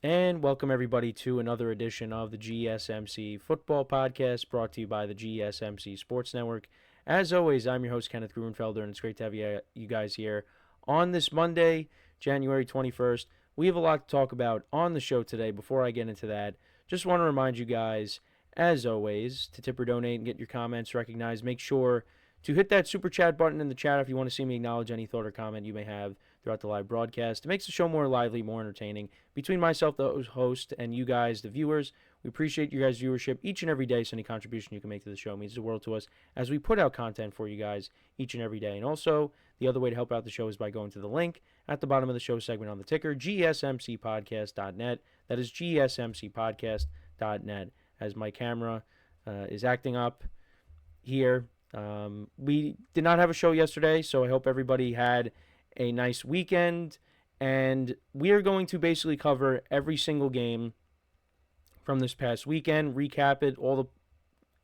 And welcome everybody to another edition of the GSMC Football Podcast brought to you by the GSMC Sports Network. As always, I'm your host, Kenneth Gruenfelder, and it's great to have you guys here on this Monday, January 21st. We have a lot to talk about on the show today. Before I get into that, just want to remind you guys, as always, to tip or donate and get your comments recognized. Make sure to hit that super chat button in the chat if you want to see me acknowledge any thought or comment you may have throughout the live broadcast. It makes the show more lively, more entertaining. Between myself, the host, and you guys, the viewers, we appreciate you guys' viewership each and every day, so any contribution you can make to the show means the world to us as we put out content for you guys each and every day. And also, the other way to help out the show is by going to the link at the bottom of the show segment on the ticker, GSMCPodcast.net. That is GSMCPodcast.net. As my camera is acting up here, we did not have a show yesterday, so I hope everybody had a nice weekend, and we are going to basically cover every single game from this past weekend, recap it, all the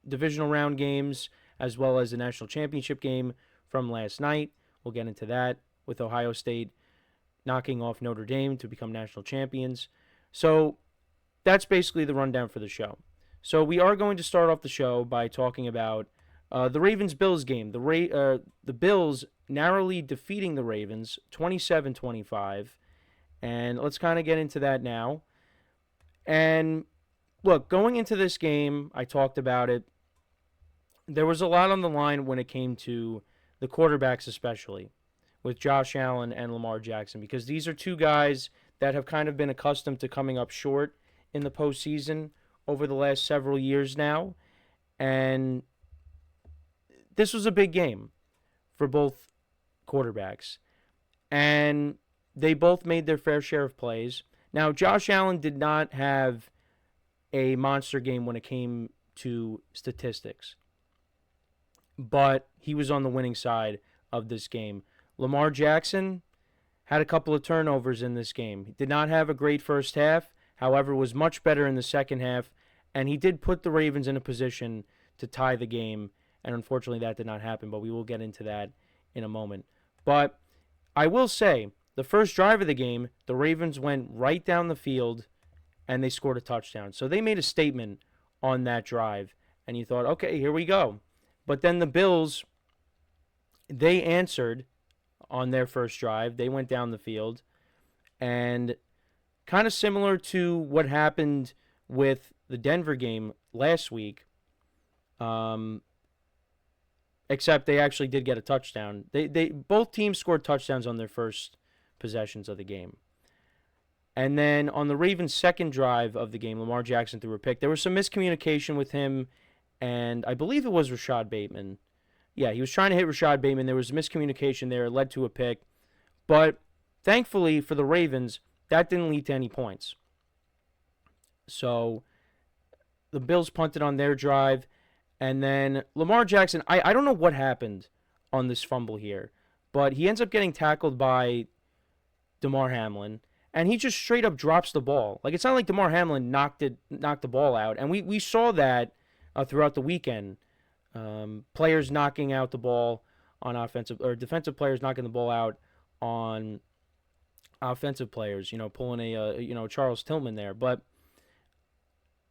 divisional round games, as well as the national championship game from last night. We'll get into that with Ohio State knocking off Notre Dame to become national champions. So that's basically the rundown for the show. So we are going to start off the show by talking about the Ravens-Bills game. The Bills narrowly defeating the Ravens 27-25. And let's kind of get into that now. And look, going into this game, I talked about it. There was a lot on the line when it came to the quarterbacks, especially with Josh Allen and Lamar Jackson, because these are two guys that have kind of been accustomed to coming up short in the postseason over the last several years now. And this was a big game for both quarterbacks. And they both made their fair share of plays. Now, Josh Allen did not have a monster game when it came to statistics, but he was on the winning side of this game. Lamar Jackson had a couple of turnovers in this game. He did not have a great first half, however, was much better in the second half, and he did put the Ravens in a position to tie the game, and unfortunately that did not happen, but we will get into that in a moment. But I will say, the first drive of the game, the Ravens went right down the field and they scored a touchdown. So they made a statement on that drive, and you thought, okay, here we go. But then the Bills, they answered on their first drive. They went down the field, and kind of similar to what happened with the Denver game last week, except they actually did get a touchdown. They both teams scored touchdowns on their first possessions of the game. And then on the Ravens' second drive of the game, Lamar Jackson threw a pick. There was some miscommunication with him, and I believe it was Rashad Bateman. Yeah, he was trying to hit Rashad Bateman. There was miscommunication there. It led to a pick. But thankfully for the Ravens, that didn't lead to any points. So the Bills punted on their drive. And then Lamar Jackson, I don't know what happened on this fumble here, but he ends up getting tackled by Damar Hamlin, and he just straight up drops the ball. Like, it's not like Damar Hamlin knocked the ball out, and we saw that throughout the weekend. Players knocking out the ball on offensive, or defensive players knocking the ball out on offensive players, pulling a Charles Tillman there. But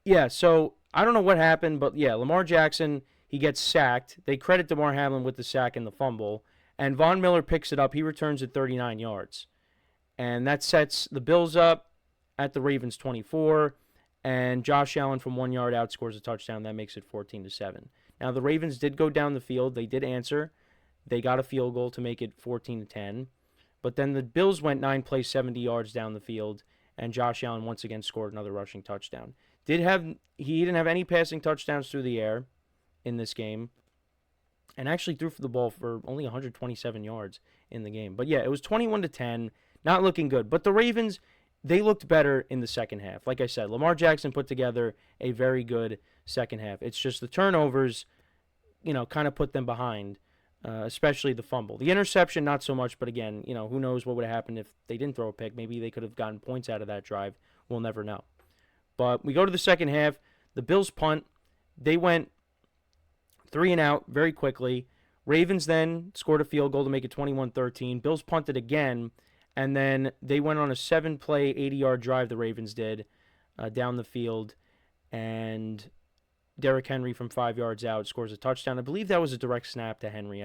yeah, so I don't know what happened, but yeah, Lamar Jackson, he gets sacked. They credit Damar Hamlin with the sack and the fumble, and Von Miller picks it up. He returns it 39 yards. And that sets the Bills up at the Ravens 24, and Josh Allen from 1 yard out scores a touchdown. That makes it 14-7. Now, the Ravens did go down the field. They did answer. They got a field goal to make it 14-10. But then the Bills went 9 plays, 70 yards down the field, and Josh Allen once again scored another rushing touchdown. He didn't have any passing touchdowns through the air in this game, and actually threw for the ball for only 127 yards in the game. But yeah, it was 21-10, not looking good. But the Ravens, they looked better in the second half. Like I said, Lamar Jackson put together a very good second half. It's just the turnovers, kind of put them behind, especially the fumble. The interception, not so much, but again, who knows what would have happened if they didn't throw a pick. Maybe they could have gotten points out of that drive. We'll never know. But we go to the second half. The Bills punt. They went 3 and out very quickly. Ravens then scored a field goal to make it 21-13. Bills punted again, And then they went on a 7-play, 80-yard drive, the Ravens did, down the field. And Derrick Henry from 5 yards out scores a touchdown. I believe that was a direct snap to Henry.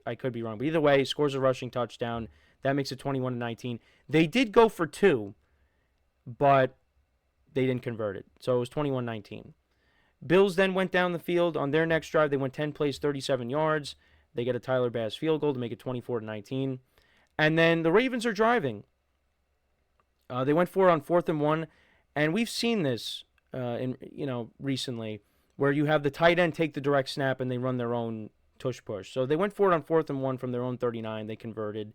I could be wrong. But either way, scores a rushing touchdown. That makes it 21-19. They did go for 2, but they didn't convert it. So it was 21-19. Bills then went down the field on their next drive. They went 10 plays, 37 yards. They get a Tyler Bass field goal to make it 24-19. And then the Ravens are driving. They went for it on 4th and 1. And we've seen this recently, where you have the tight end take the direct snap and they run their own tush push. So they went for it on 4th and 1 from their own 39. They converted.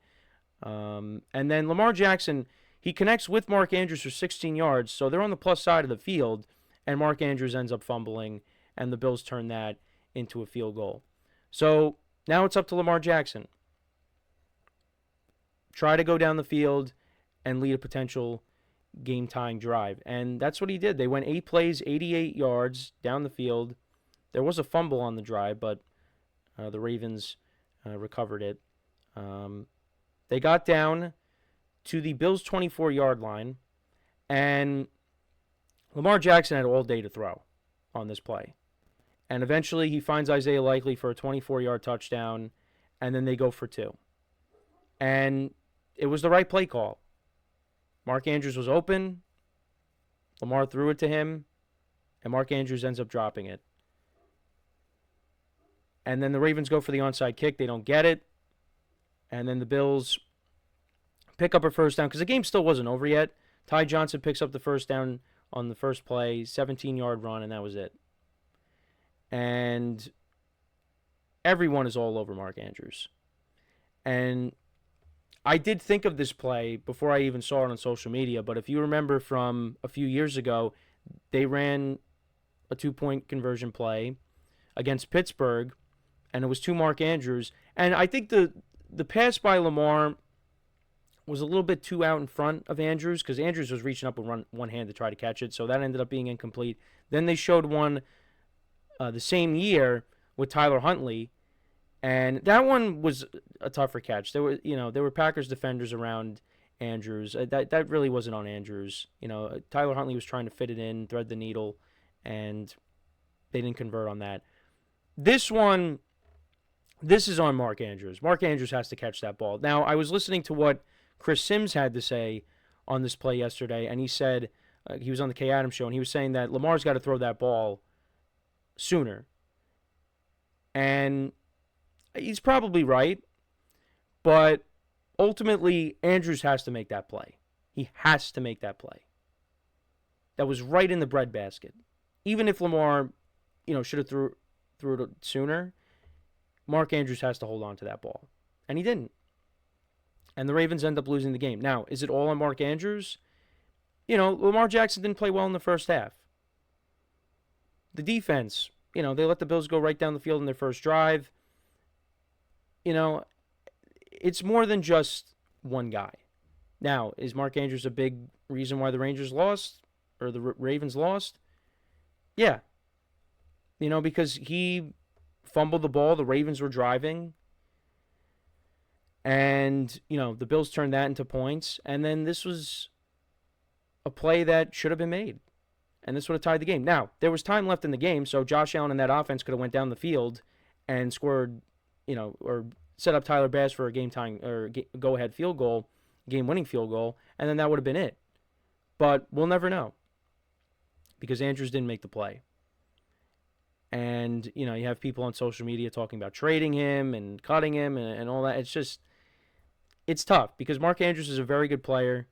And then Lamar Jackson, he connects with Mark Andrews for 16 yards. So they're on the plus side of the field. And Mark Andrews ends up fumbling. And the Bills turn that into a field goal. So now it's up to Lamar Jackson. Try to go down the field and lead a potential game-tying drive. And that's what he did. They went 8 plays, 88 yards down the field. There was a fumble on the drive, but the Ravens recovered it. They got down to the Bills' 24-yard line, and Lamar Jackson had all day to throw on this play. And eventually he finds Isaiah Likely for a 24-yard touchdown, and then they go for 2. And it was the right play call. Mark Andrews was open. Lamar threw it to him, and Mark Andrews ends up dropping it. And then the Ravens go for the onside kick. They don't get it. And then the Bills pick up a first down because the game still wasn't over yet. Ty Johnson picks up the first down on the first play, 17-yard run, and that was it. And everyone is all over Mark Andrews. And I did think of this play before I even saw it on social media, but if you remember from a few years ago, they ran a 2-point conversion play against Pittsburgh, and it was to Mark Andrews. And I think the pass by Lamar was a little bit too out in front of Andrews because Andrews was reaching up with one hand to try to catch it, so that ended up being incomplete. Then they showed one the same year with Tyler Huntley, and that one was a tougher catch. There were Packers defenders around Andrews. That really wasn't on Andrews. Tyler Huntley was trying to fit it in, thread the needle, and they didn't convert on that. This one, this is on Mark Andrews. Mark Andrews has to catch that ball. Now, I was listening to what Chris Sims had to say on this play yesterday, and he said, he was on the Kay Adams show, and he was saying that Lamar's got to throw that ball sooner. And he's probably right, but ultimately, Andrews has to make that play. He has to make that play. That was right in the breadbasket. Even if Lamar, should have threw it sooner, Mark Andrews has to hold on to that ball. And he didn't. And the Ravens end up losing the game. Now, is it all on Mark Andrews? Lamar Jackson didn't play well in the first half. The defense, they let the Bills go right down the field in their first drive. It's more than just one guy. Now, is Mark Andrews a big reason why the Rangers lost or the Ravens lost? Yeah. Because he fumbled the ball. The Ravens were driving. And, the Bills turned that into points. And then this was a play that should have been made. And this would have tied the game. Now, there was time left in the game, so Josh Allen and that offense could have went down the field and scored, or set up Tyler Bass for a game-tying or go-ahead field goal, game-winning field goal, and then that would have been it. But we'll never know because Andrews didn't make the play. And, you have people on social media talking about trading him and cutting him and all that. It's tough because Mark Andrews is a very good player.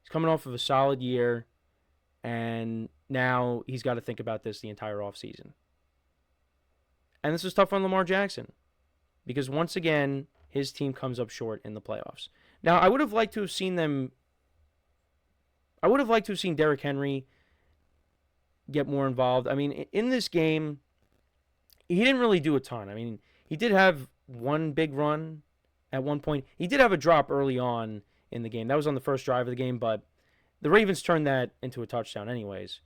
He's coming off of a solid year, and now he's got to think about this the entire offseason. And this is tough on Lamar Jackson because, once again, his team comes up short in the playoffs. Now, I would have liked to have seen Derrick Henry get more involved. I mean, in this game, he didn't really do a ton. I mean, he did have one big run at one point. He did have a drop early on in the game. That was on the first drive of the game, but the Ravens turned that into a touchdown anyways.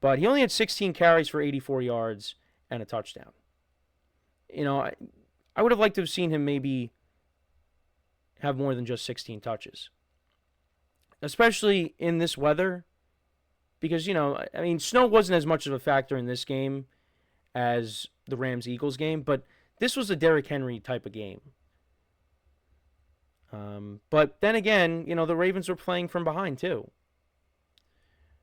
But he only had 16 carries for 84 yards and a touchdown. I would have liked to have seen him maybe have more than just 16 touches. Especially in this weather, because, snow wasn't as much of a factor in this game as the Rams-Eagles game, but this was a Derrick Henry type of game. But then again, the Ravens were playing from behind too.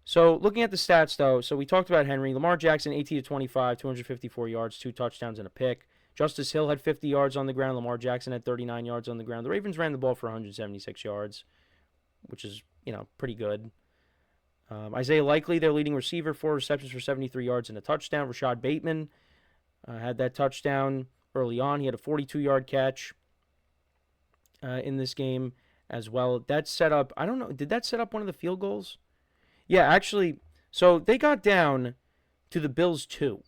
So looking at the stats, though, so we talked about Henry. Lamar Jackson, 18-25, 254 yards, 2 touchdowns, and a pick. Justice Hill had 50 yards on the ground. Lamar Jackson had 39 yards on the ground. The Ravens ran the ball for 176 yards, which is, pretty good. Isaiah Likely, their leading receiver, 4 receptions for 73 yards and a touchdown. Rashad Bateman had that touchdown early on. He had a 42-yard catch in this game as well. That set up, I don't know, did that set up one of the field goals? Yeah, actually, so they got down to the Bills 2.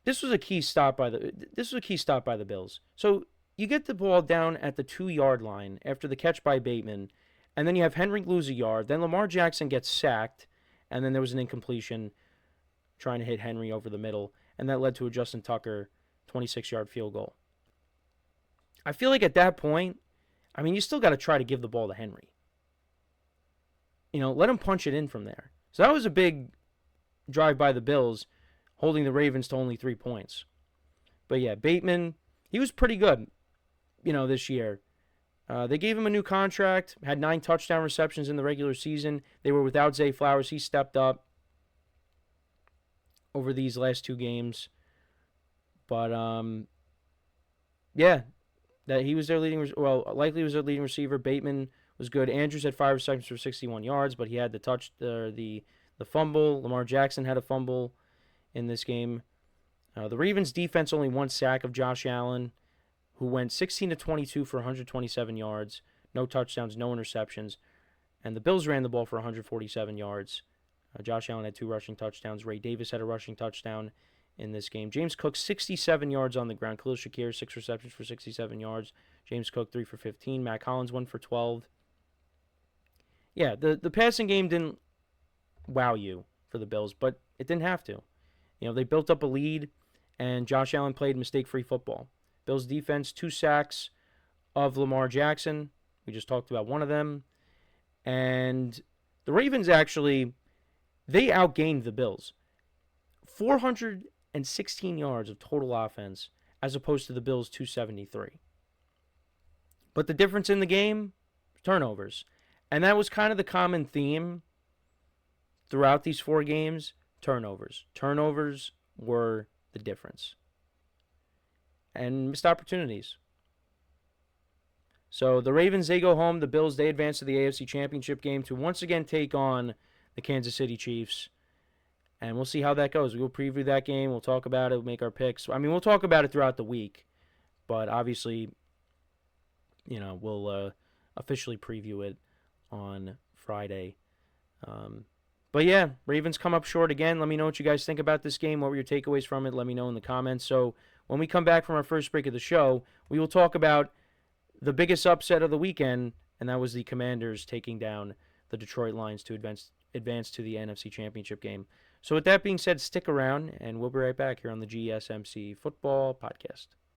This was a key stop by the Bills. So you get the ball down at the 2-yard line after the catch by Bateman, and then you have Henry lose a yard. Then Lamar Jackson gets sacked, and then there was an incompletion trying to hit Henry over the middle, and that led to a Justin Tucker 26-yard field goal. I feel like at that point, you still got to try to give the ball to Henry. Let him punch it in from there. So that was a big drive by the Bills, holding the Ravens to only 3 points. But yeah, Bateman, he was pretty good, this year. They gave him a new contract, had 9 touchdown receptions in the regular season. They were without Zay Flowers. He stepped up over these last 2 games. But, yeah, that he was their Likely was their leading receiver. Bateman was good. Andrews had 5 receptions for 61 yards, but he had the fumble. Lamar Jackson had a fumble in this game. The Ravens defense only 1 sack of Josh Allen, who went 16-22 for 127 yards, no touchdowns, no interceptions. And the Bills ran the ball for 147 yards. Josh Allen had 2 rushing touchdowns. Ray Davis had a rushing touchdown in this game. James Cook, 67 yards on the ground. Khalil Shakir, 6 receptions for 67 yards. James Cook, 3 for 15. Matt Collins, 1 for 12. Yeah, the passing game didn't wow you for the Bills, but it didn't have to. They built up a lead, and Josh Allen played mistake-free football. Bills defense, 2 sacks of Lamar Jackson. We just talked about one of them. And the Ravens actually, they outgained the Bills. 416 yards of total offense as opposed to the Bills' 273. But the difference in the game, turnovers. And that was kind of the common theme throughout these 4 games, turnovers. Turnovers were the difference. And missed opportunities. So the Ravens, they go home. The Bills, they advance to the AFC Championship game to once again take on the Kansas City Chiefs. And we'll see how that goes. We'll preview that game. We'll talk about it. We'll make our picks. We'll talk about it throughout the week. But obviously, we'll officially preview it on Friday. But yeah, Ravens come up short again. Let me know what you guys think about this game. What were your takeaways from it? Let me know in the comments. So when we come back from our first break of the show, we will talk about the biggest upset of the weekend, and that was the Commanders taking down the Detroit Lions to advance to the NFC Championship game. So with that being said, stick around, and we'll be right back here on the GSMC Football Podcast.